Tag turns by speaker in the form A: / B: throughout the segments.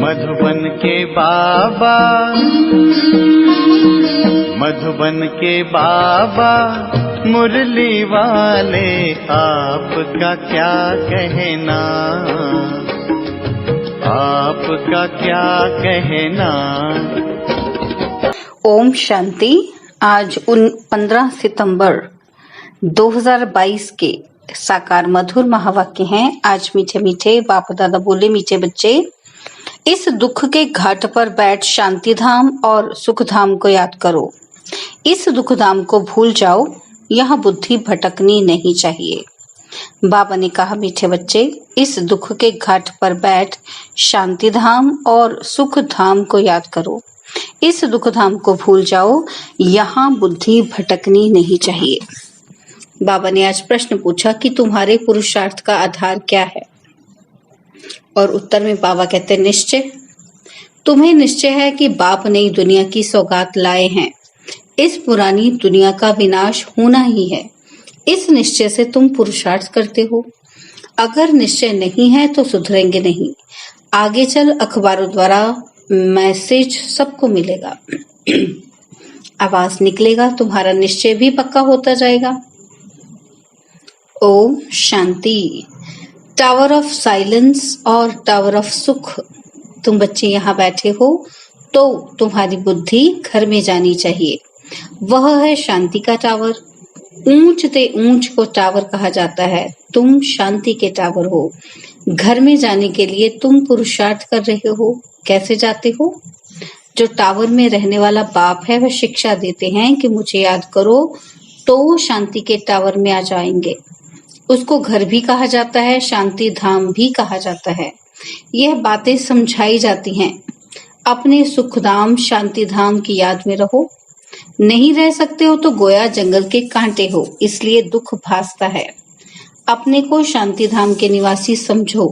A: मधुबन के बाबा, मधुबन के बाबा मुरली वाले, आपका क्या कहना, आपका क्या कहना।
B: ओम शांति। आज 15 सितंबर 2022 के साकार मधुर महावाक्य हैं। आज मीठे मीठे बाप दादा बोले, मीठे बच्चे, इस दुख के घाट पर बैठ शांति धाम और सुख धाम को याद करो। इस दुख धाम को भूल जाओ, यहाँ बुद्धि भटकनी नहीं चाहिए। बाबा ने कहा, मीठे बच्चे, इस दुख के घाट पर बैठ शांति धाम और सुख धाम को याद करो। इस दुख धाम को भूल जाओ, यहाँ बुद्धि भटकनी नहीं चाहिए। बाबा ने आज प्रश्न पूछा कि तुम्हारे पुरुषार्थ का आधार क्या है, और उत्तर में बाबा कहते हैं, निश्चय। तुम्हें निश्चय है कि बाप नई दुनिया की सौगात लाए हैं। इस पुरानी दुनिया का विनाश होना ही है। इस निश्चय से तुम पुरुषार्थ करते हो। अगर निश्चय नहीं है तो सुधरेंगे नहीं। आगे चल अखबारों द्वारा मैसेज सबको मिलेगा, आवाज निकलेगा, तुम्हारा निश्चय भी पक्का होता जाएगा। Om Shanti. Tower of silence और टावर ऑफ सुख। तुम बच्चे यहाँ बैठे हो तो तुम्हारी बुद्धि घर में जानी चाहिए। वह है शांति का टावर। ऊंच ते ऊंच को टावर कहा जाता है। तुम शांति के टावर हो। घर में जाने के लिए तुम पुरुषार्थ कर रहे हो। कैसे जाते हो? जो टावर में रहने वाला बाप है, वह शिक्षा देते हैं कि मुझे याद करो, तो शांति के टावर में आ जाएंगे। उसको घर भी कहा जाता है, शांति धाम भी कहा जाता है। यह बातें समझाई जाती हैं। अपने सुख धाम शांति धाम की याद में रहो। नहीं रह सकते हो तो गोया जंगल के कांटे हो, इसलिए दुख भासता है। अपने को शांति धाम के निवासी समझो।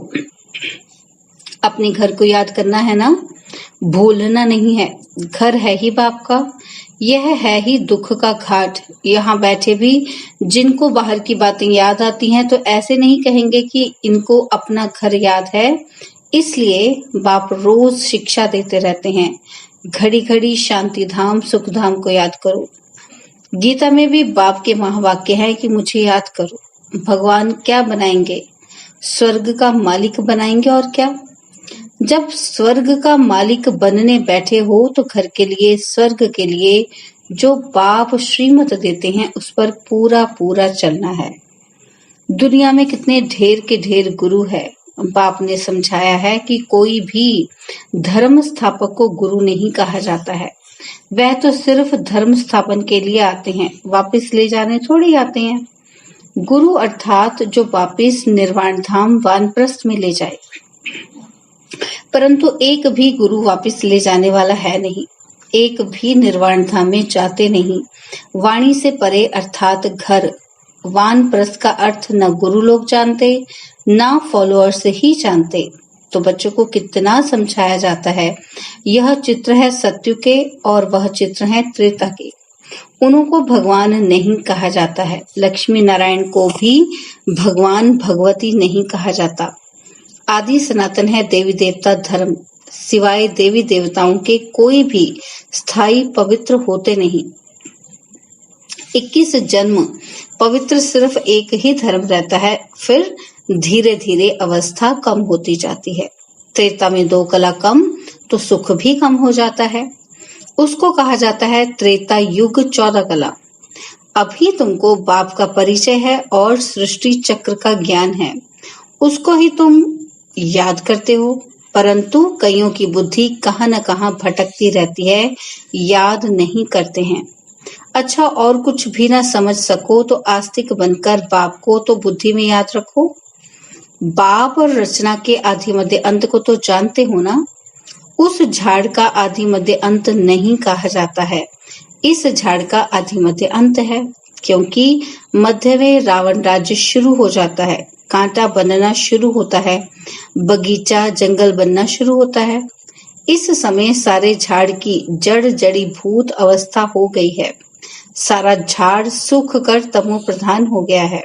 B: अपने घर को याद करना है ना, भूलना नहीं है। घर है ही बाप का, यह है ही दुख का घाट। यहाँ बैठे भी जिनको बाहर की बातें याद आती हैं तो ऐसे नहीं कहेंगे कि इनको अपना घर याद है। इसलिए बाप रोज शिक्षा देते रहते हैं, घड़ी घड़ी शांति धाम सुख धाम को याद करो। गीता में भी बाप के महावाक्य है कि मुझे याद करो। भगवान क्या बनाएंगे? स्वर्ग का मालिक बनाएंगे, और क्या। जब स्वर्ग का मालिक बनने बैठे हो तो घर के लिए, स्वर्ग के लिए जो बाप श्रीमत देते हैं उस पर पूरा पूरा चलना है। दुनिया में कितने ढेर के ढेर गुरु है। बाप ने समझाया है कि कोई भी धर्म स्थापक को गुरु नहीं कहा जाता है। वह तो सिर्फ धर्म स्थापन के लिए आते हैं, वापस ले जाने थोड़ी आते हैं। गुरु अर्थात जो वापस निर्वाण धाम वानप्रस्थ में ले जाए। परंतु एक भी गुरु वापस ले जाने वाला है नहीं। एक भी निर्वाण धाम में जाते नहीं। वाणी से परे अर्थात घर। वानप्रस्थ का अर्थ न गुरु लोग जानते, ना फॉलोअर्स ही जानते। तो बच्चों को कितना समझाया जाता है। यह चित्र है सत्युग के और वह चित्र है त्रेता के। उनको भगवान नहीं कहा जाता है। लक्ष्मी नारायण को भी भगवान भगवती नहीं कहा जाता। आदि सनातन है देवी देवता धर्म। सिवाय देवी देवताओं के कोई भी स्थायी पवित्र होते नहीं। 21 जन्म पवित्र सिर्फ एक ही धर्म रहता है, फिर धीरे धीरे अवस्था कम होती जाती है। त्रेता में 2 कला कम तो सुख भी कम हो जाता है। उसको कहा जाता है त्रेता युग 14 कला। अभी तुमको बाप का परिचय है और सृष्टि चक्र का ज्ञान है। उसको ही तुम याद करते हो, परंतु कईयों की बुद्धि कहाँ न कहाँ भटकती रहती है, याद नहीं करते हैं। अच्छा, और कुछ भी ना समझ सको तो आस्तिक बनकर बाप को तो बुद्धि में याद रखो। बाप और रचना के आदि मध्य अंत को तो जानते हो ना। उस झाड़ का आदि मध्य अंत नहीं कहा जाता है। इस झाड़ का आदि मध्य अंत है, क्योंकि मध्य में रावण राज्य शुरू हो जाता है। कांटा बनना शुरू होता है, बगीचा जंगल बनना शुरू होता है। इस समय सारे झाड़ की जड़ जड़ी भूत अवस्था हो गई है। सारा झाड़ सूख कर तमो प्रधान हो गया है।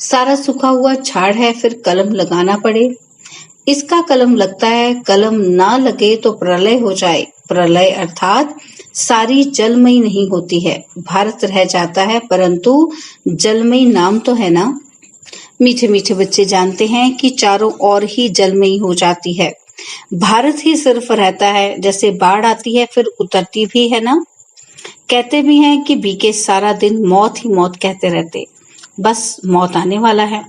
B: सारा सूखा हुआ झाड़ है, फिर कलम लगाना पड़े। इसका कलम लगता है, कलम ना लगे तो प्रलय हो जाए। प्रलय अर्थात सारी जलमयी नहीं होती है, भारत रह जाता है, परंतु जलमयी नाम तो है ना। मीठे मीठे बच्चे जानते हैं कि चारों ओर ही जलमयी हो जाती है, भारत ही सिर्फ रहता है। जैसे बाढ़ आती है फिर उतरती भी है ना। कहते भी हैं कि बीके सारा दिन मौत ही मौत कहते रहते, बस मौत आने वाला है।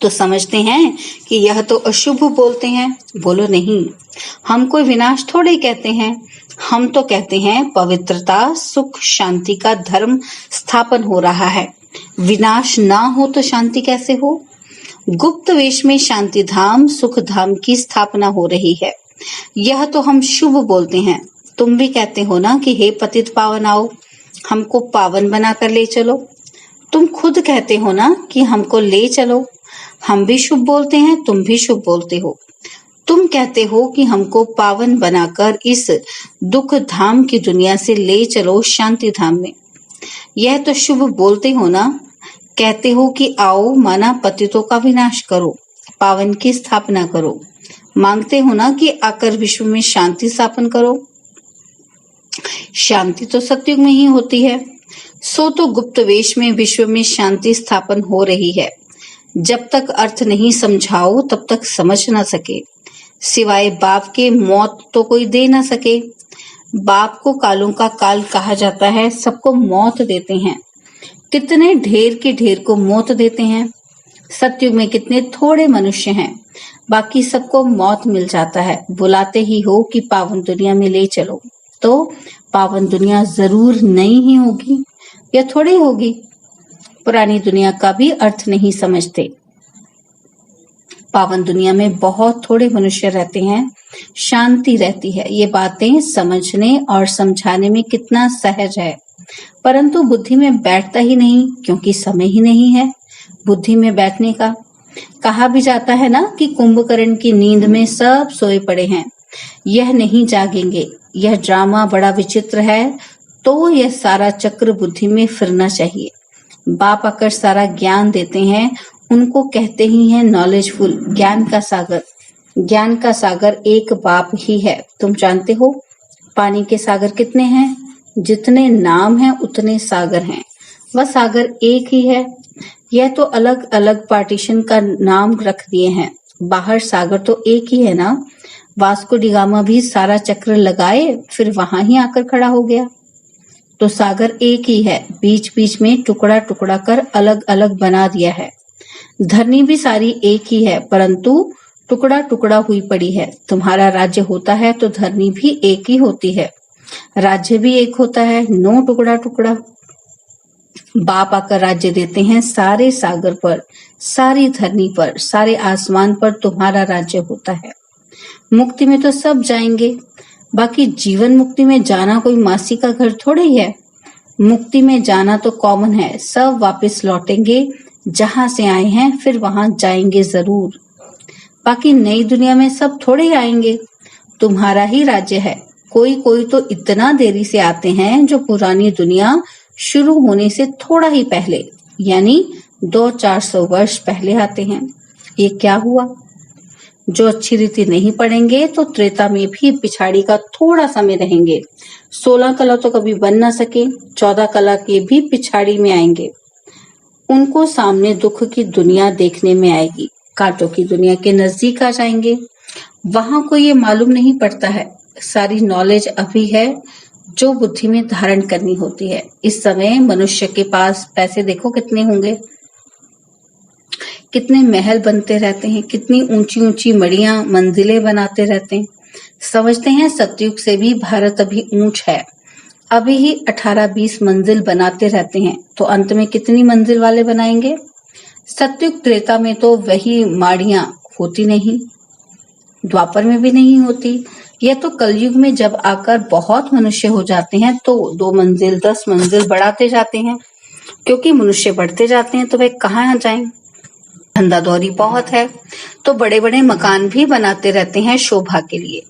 B: तो समझते हैं कि यह तो अशुभ बोलते हैं। बोलो नहीं, हम कोई विनाश थोड़े कहते हैं, हम तो कहते हैं पवित्रता, सुख, शांति का धर्म स्थापन हो रहा है। विनाश ना हो तो शांति कैसे हो? गुप्त वेश में शांति धाम, सुख धाम की स्थापना हो रही है, यह तो हम शुभ बोलते हैं। तुम भी कहते हो ना कि हे पतित पावन आओ, हमको पावन बनाकर ले चलो। तुम खुद कहते हो ना कि हमको ले चलो। हम भी शुभ बोलते हैं, तुम भी शुभ बोलते हो। तुम कहते हो कि हमको पावन बनाकर इस दुख धाम की दुनिया से ले चलो शांति धाम में। यह तो शुभ बोलते हो ना। कहते हो कि आओ, माना पतितों का विनाश करो, पावन की स्थापना करो। मांगते हो ना कि आकर विश्व में शांति स्थापन करो। शांति तो सतयुग में ही होती है, सो तो गुप्त वेश में विश्व में शांति स्थापन हो रही है। जब तक अर्थ नहीं समझाओ तब तक समझ ना सके। सिवाय बाप के मौत तो कोई दे ना सके। बाप को कालों का काल कहा जाता है, सबको मौत देते हैं। कितने ढेर के ढेर को मौत देते हैं। सतयुग में कितने थोड़े मनुष्य हैं, बाकी सबको मौत मिल जाता है। बुलाते ही हो कि पावन दुनिया में ले चलो, तो पावन दुनिया जरूर नई ही होगी या थोड़ी होगी। पुरानी दुनिया का भी अर्थ नहीं समझते। पावन दुनिया में बहुत थोड़े मनुष्य रहते हैं, शांति रहती है। ये बातें समझने और समझाने में कितना सहज है, परंतु बुद्धि में बैठता ही नहीं, क्योंकि समय ही नहीं है बुद्धि में बैठने का। कहा भी जाता है ना कि कुंभकर्ण की नींद में सब सोए पड़े हैं, यह नहीं जागेंगे। यह ड्रामा बड़ा विचित्र है, तो यह सारा चक्र बुद्धि में फिरना चाहिए। बाप आकर सारा ज्ञान देते हैं, उनको कहते ही हैं नॉलेजफुल, ज्ञान का सागर। ज्ञान का सागर एक बाप ही है। तुम जानते हो पानी के सागर कितने हैं? जितने नाम हैं उतने सागर हैं। वह सागर एक ही है। यह तो अलग अलग पार्टीशन का नाम रख दिए हैं, बाहर सागर तो एक ही है ना। वास्को डी गामा भी सारा चक्र लगाए, फिर वहां ही आकर खड़ा हो गया। तो सागर एक ही है, बीच बीच में टुकड़ा टुकड़ा कर अलग अलग बना दिया है। धरनी भी सारी एक ही है, परंतु टुकड़ा टुकड़ा हुई पड़ी है। तुम्हारा राज्य होता है तो धरनी भी एक ही होती है, राज्य भी एक होता है, नो टुकड़ा टुकड़ा। बाप आकर राज्य देते हैं सारे सागर पर, सारी धरनी पर, सारे आसमान पर तुम्हारा राज्य होता है। मुक्ति में तो सब जाएंगे, बाकी जीवन मुक्ति में जाना कोई मासी का घर थोड़े ही है। मुक्ति में जाना तो कॉमन है, सब वापस लौटेंगे जहां से आए हैं, फिर वहां जाएंगे जरूर। बाकी नई दुनिया में सब थोड़े ही आएंगे, तुम्हारा ही राज्य है। कोई कोई तो इतना देरी से आते हैं जो पुरानी दुनिया शुरू होने से थोड़ा ही पहले, यानी 200-400 वर्ष पहले आते हैं। ये क्या हुआ? जो अच्छी रीति नहीं पढ़ेंगे तो त्रेता में भी पिछाड़ी का थोड़ा समय रहेंगे। 16 कला तो कभी बन ना सके, 14 कला के भी पिछाड़ी में आएंगे। उनको सामने दुख की दुनिया देखने में आएगी, कांटों की दुनिया के नजदीक आ जाएंगे। वहां को ये मालूम नहीं पड़ता है। सारी नॉलेज अभी है जो बुद्धि में धारण करनी होती है। इस समय मनुष्य के पास पैसे देखो कितने होंगे, कितने महल बनते रहते हैं, कितनी ऊंची ऊंची मड़ियां मंजिलें बनाते रहते हैं। समझते हैं सतयुग से भी भारत अभी ऊंच है, अभी ही 18-20 मंजिल बनाते रहते हैं, तो अंत में कितनी मंजिल वाले बनाएंगे? सतयुग त्रेता में तो वही माड़ियां होती नहीं, द्वापर में भी नहीं होती। यह तो कलयुग में जब आकर बहुत मनुष्य हो जाते हैं तो 2 मंजिल 10 मंजिल बढ़ाते जाते हैं, क्योंकि मनुष्य बढ़ते जाते हैं तो वे कहाँ जाएं? धंधा दौरी बहुत है, तो बड़े बड़े मकान भी बनाते रहते हैं शोभा के लिए।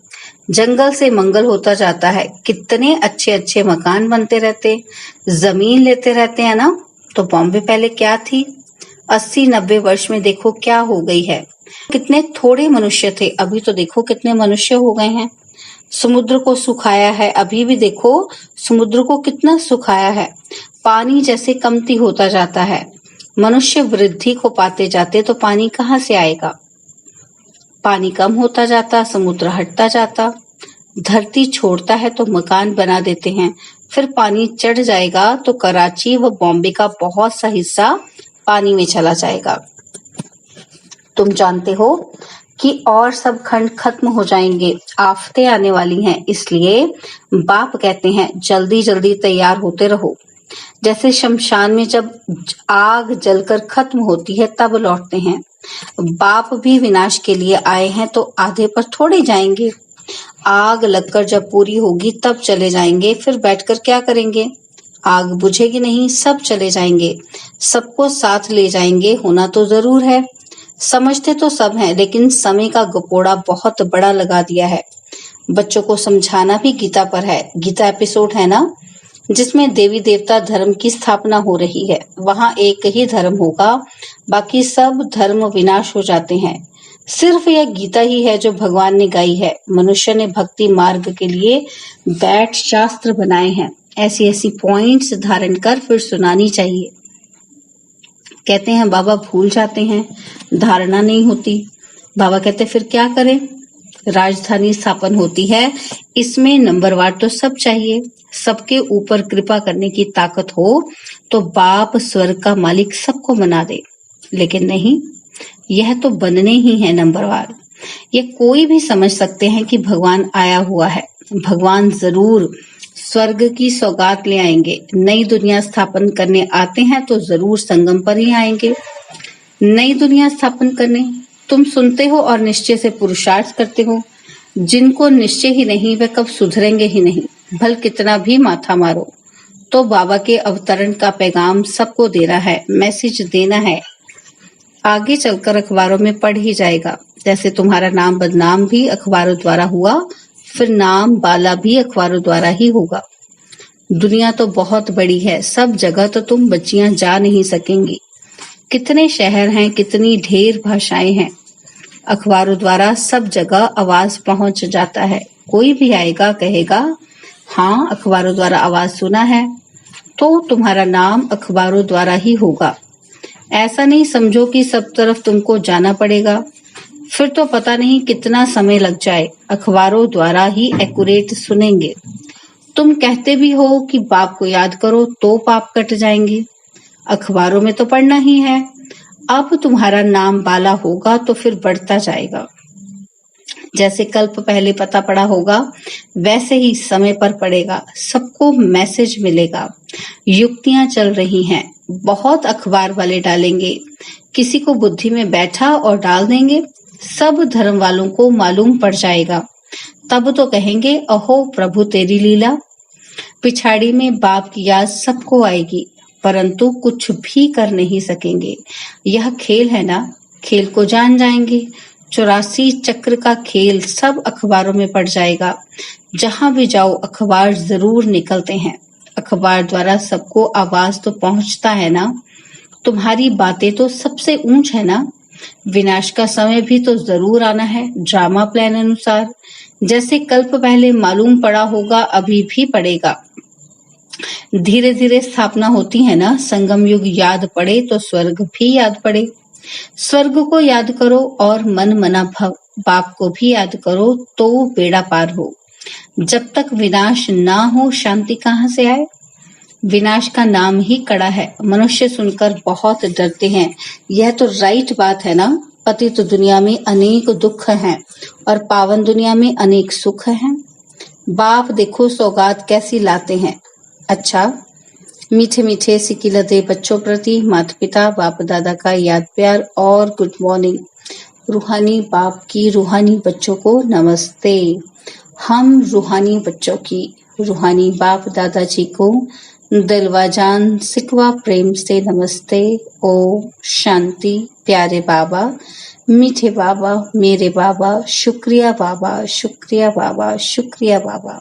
B: जंगल से मंगल होता जाता है, कितने अच्छे अच्छे मकान बनते रहते, जमीन लेते रहते हैं ना। तो बॉम्बे पहले क्या थी? 80-90 वर्ष में देखो क्या हो गई है। कितने थोड़े मनुष्य थे, अभी तो देखो कितने मनुष्य हो गए हैं। समुद्र को सुखाया है, अभी भी देखो समुद्र को कितना सुखाया है। पानी जैसे कमती होता जाता है, मनुष्य वृद्धि को पाते जाते तो पानी कहाँ से आएगा। पानी कम होता जाता, समुद्र हटता जाता, धरती छोड़ता है तो मकान बना देते हैं, फिर पानी चढ़ जाएगा तो कराची व बॉम्बे का बहुत सा हिस्सा पानी में चला जाएगा। तुम जानते हो कि और सब खंड खत्म हो जाएंगे, आफतें आने वाली हैं, इसलिए बाप कहते हैं जल्दी जल्दी तैयार होते रहो। जैसे शमशान में जब आग जलकर खत्म होती है तब लौटते हैं, बाप भी विनाश के लिए आए हैं तो आधे पर थोड़े जाएंगे। आग लगकर जब पूरी होगी तब चले जाएंगे, फिर बैठकर क्या करेंगे। आग बुझेगी नहीं, सब चले जाएंगे, सबको साथ ले जाएंगे, होना तो जरूर है। समझते तो सब हैं, लेकिन समय का गपोड़ा बहुत बड़ा लगा दिया है। बच्चों को समझाना भी गीता पर है। गीता एपिसोड है ना, जिसमें देवी देवता धर्म की स्थापना हो रही है। वहां एक ही धर्म होगा, बाकी सब धर्म विनाश हो जाते हैं। सिर्फ यह गीता ही है जो भगवान ने गाई है। मनुष्य ने भक्ति मार्ग के लिए बैठ शास्त्र बनाए हैं, ऐसी ऐसी पॉइंट्स धारण कर फिर सुनानी चाहिए। कहते हैं बाबा भूल जाते हैं, धारणा नहीं होती। बाबा कहते फिर क्या करें। राजधानी स्थापन होती है, इसमें नंबरवार तो सब चाहिए। सबके ऊपर कृपा करने की ताकत हो तो बाप स्वर्ग का मालिक सबको बना दे, लेकिन नहीं, यह तो बनने ही है नंबरवार। यह कोई भी समझ सकते हैं कि भगवान आया हुआ है। भगवान जरूर स्वर्ग की सौगात ले आएंगे। नई दुनिया स्थापन करने आते हैं तो जरूर संगम पर ही आएंगे। नई दुनिया स्थापन करने तुम सुनते हो और निश्चय से पुरुषार्थ करते हो। जिनको निश्चय ही नहीं वे कब सुधरेंगे ही नहीं, भल कितना भी माथा मारो। तो बाबा के अवतरण का पैगाम सबको देना है, मैसेज देना है। आगे चलकर अखबारों में पढ़ ही जाएगा। जैसे तुम्हारा नाम बदनाम भी अखबारों द्वारा हुआ, फिर नाम बाला भी अखबारों द्वारा ही होगा। दुनिया तो बहुत बड़ी है, सब जगह तो तुम बच्चियां जा नहीं सकेंगी। कितने शहर हैं, कितनी ढेर भाषाएं हैं। अखबारों द्वारा सब जगह आवाज पहुंच जाता है। कोई भी आएगा कहेगा हाँ अखबारों द्वारा आवाज सुना है, तो तुम्हारा नाम अखबारों द्वारा ही होगा। ऐसा नहीं समझो कि सब तरफ तुमको जाना पड़ेगा, फिर तो पता नहीं कितना समय लग जाए। अखबारों द्वारा ही एक्यूरेट सुनेंगे। तुम कहते भी हो कि बाप को याद करो तो पाप कट जाएंगे, अखबारों में तो पढ़ना ही है। अब तुम्हारा नाम बाला होगा तो फिर बढ़ता जाएगा। जैसे कल्प पहले पता पड़ा होगा वैसे ही समय पर पड़ेगा, सबको मैसेज मिलेगा। युक्तियां चल रही हैं, बहुत अखबार वाले डालेंगे, किसी को बुद्धि में बैठा और डाल देंगे, सब धर्म वालों को मालूम पड़ जाएगा। तब तो कहेंगे अहो प्रभु तेरी लीला। पिछाड़ी में बाप की याद सबको आएगी, परंतु कुछ भी कर नहीं सकेंगे। यह खेल है ना, खेल को जान जाएंगे। 84 चक्र का खेल सब अखबारों में पड़ जाएगा। जहां भी जाओ अखबार जरूर निकलते हैं। अखबार द्वारा सबको आवाज तो पहुंचता है ना। तुम्हारी बातें तो सबसे ऊंच है ना। विनाश का समय भी तो जरूर आना है, ड्रामा प्लान अनुसार। जैसे कल्प पहले मालूम पड़ा होगा अभी भी पड़ेगा। धीरे धीरे स्थापना होती है ना। संगम युग याद पड़े तो स्वर्ग भी याद पड़े। स्वर्ग को याद करो और मन मना भव बाप को भी याद करो तो बेड़ा पार हो। जब तक विनाश ना हो शांति कहाँ से आए। विनाश का नाम ही कड़ा है। मनुष्य सुनकर बहुत डरते हैं। यह तो राइट बात है ना। पतित दुनिया में अनेक दुख हैं और पावन दुनिया में अनेक सुख हैं। बाप देखो सौगात कैसी लाते हैं। अच्छा, मीठे मीठे सिकिलते बच्चों प्रति माता पिता बाप दादा का याद प्यार और गुड मॉर्निंग। रूहानी बाप की रूहानी बच्चों को नमस्ते। हम रूहानी बच्चों की रूहानी बाप दादाजी को दिलवा जान सिकवा प्रेम से नमस्ते। ओम शांति। प्यारे बाबा, मीठे बाबा, मेरे बाबा, शुक्रिया बाबा, शुक्रिया बाबा, शुक्रिया बाबा।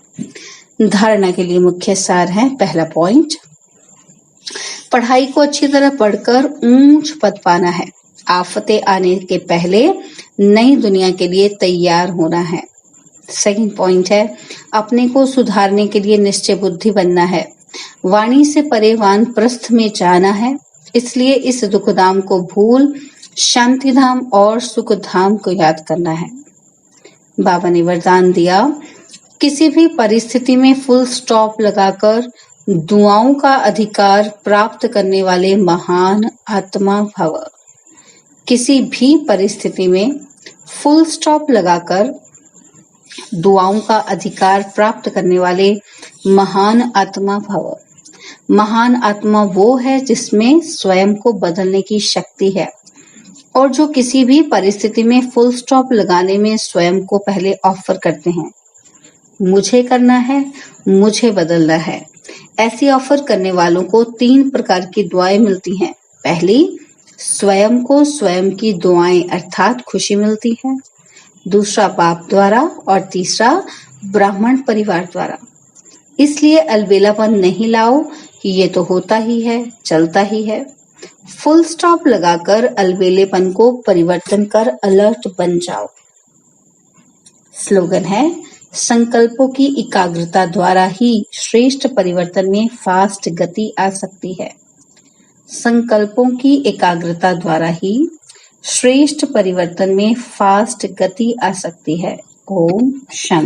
B: धारणा के लिए मुख्य सार है। पहला पॉइंट, पढ़ाई को अच्छी तरह पढ़कर ऊंच पद पाना है। आफतें आने के पहले नई दुनिया के लिए तैयार होना है। सेकंड पॉइंट है, अपने को सुधारने के लिए निश्चय बुद्धि बनना है। वाणी से परे वानप्रस्थ में जाना है। इसलिए इस दुखधाम को भूल शांति धाम और सुख धाम को याद करना है। बाबा ने वरदान दिया, किसी भी परिस्थिति में फुल स्टॉप लगाकर दुआओं का अधिकार प्राप्त करने वाले महान आत्मा भव। किसी भी परिस्थिति में फुल स्टॉप लगाकर दुआओं का अधिकार प्राप्त करने वाले महान आत्मा भव। महान आत्मा वो है जिसमें स्वयं को बदलने की शक्ति है और जो किसी भी परिस्थिति में फुल स्टॉप लगाने में स्वयं को पहले ऑफर करते हैं। मुझे करना है, मुझे बदलना है। ऐसी ऑफर करने वालों को 3 प्रकार की दुआएं मिलती हैं। पहली, स्वयं को स्वयं की दुआएं अर्थात खुशी मिलती है। दूसरा, बाप द्वारा और तीसरा, ब्राह्मण परिवार द्वारा। इसलिए अलबेलापन नहीं लाओ कि ये तो होता ही है, चलता ही है। फुल स्टॉप लगाकर अलबेलेपन को परिवर्तन कर अलर्ट बन जाओ। स्लोगन है, संकल्पों की एकाग्रता द्वारा ही श्रेष्ठ परिवर्तन में फास्ट गति आ सकती है। संकल्पों की एकाग्रता द्वारा ही श्रेष्ठ परिवर्तन में फास्ट गति आ सकती है। ओम शांति।